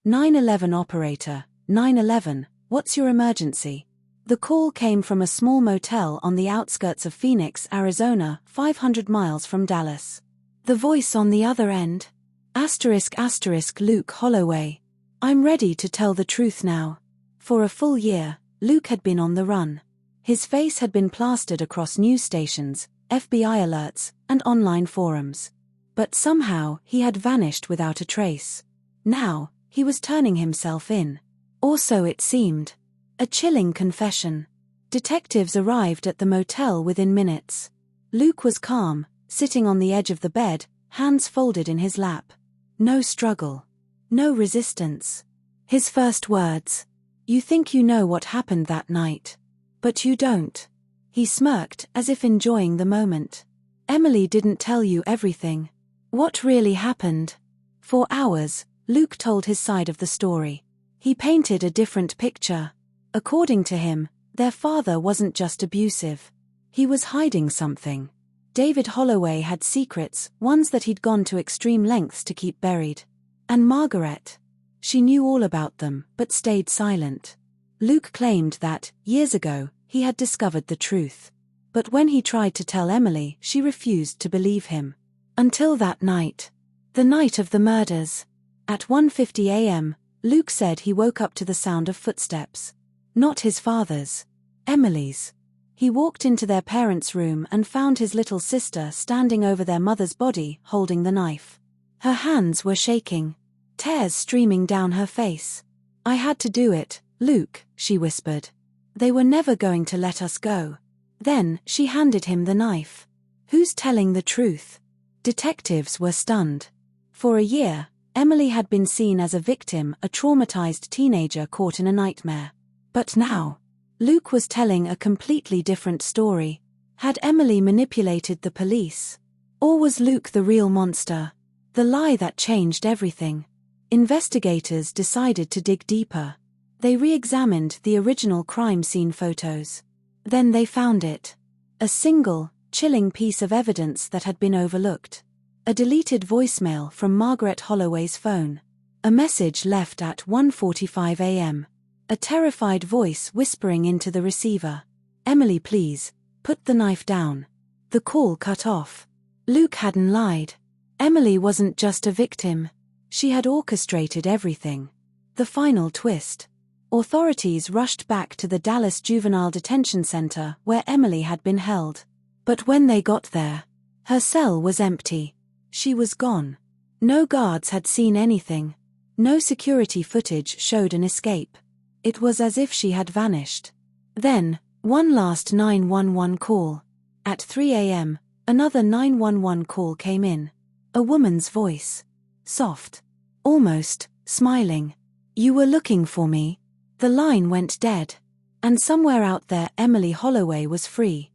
911 operator, 911, what's your emergency? The call came from a small motel on the outskirts of Phoenix, Arizona, 500 miles from Dallas. The voice on the other end? Luke Holloway. I'm ready to tell the truth now. For a full year, Luke had been on the run. His face had been plastered across news stations, FBI alerts, and online forums. But somehow he had vanished without a trace. Now, he was turning himself in. Or so it seemed. A chilling confession. Detectives arrived at the motel within minutes. Luke was calm, sitting on the edge of the bed, hands folded in his lap. No struggle. No resistance. His first words. You think you know what happened that night. But you don't. He smirked as if enjoying the moment. Emily didn't tell you everything. What really happened? For hours, Luke told his side of the story. He painted a different picture. According to him, their father wasn't just abusive. He was hiding something. David Holloway had secrets, ones that he'd gone to extreme lengths to keep buried. And Margaret. She knew all about them, but stayed silent. Luke claimed that, years ago, he had discovered the truth. But when he tried to tell Emily, she refused to believe him. Until that night. The night of the murders. At 1:50 a.m., Luke said he woke up to the sound of footsteps. Not his father's. Emily's. He walked into their parents' room and found his little sister standing over their mother's body, holding the knife. Her hands were shaking. Tears streaming down her face. I had to do it, Luke, she whispered. They were never going to let us go. Then, she handed him the knife. Who's telling the truth? Detectives were stunned. For a year, Emily had been seen as a victim, a traumatized teenager caught in a nightmare. But now, Luke was telling a completely different story. Had Emily manipulated the police? Or was Luke the real monster? The lie that changed everything. Investigators decided to dig deeper. They re-examined the original crime scene photos. Then they found it. A single, chilling piece of evidence that had been overlooked. A deleted voicemail from Margaret Holloway's phone. A message left at 1:45 a.m. A terrified voice whispering into the receiver. Emily, please, put the knife down. The call cut off. Luke hadn't lied. Emily wasn't just a victim. She had orchestrated everything. The final twist. Authorities rushed back to the Dallas Juvenile Detention Center where Emily had been held. But when they got there, her cell was empty. She was gone. No guards had seen anything. No security footage showed an escape. It was as if she had vanished. Then, one last 911 call. At 3 a.m., another 911 call came in. A woman's voice. Soft. Almost, smiling. You were looking for me. The line went dead. And somewhere out there Emily Holloway was free.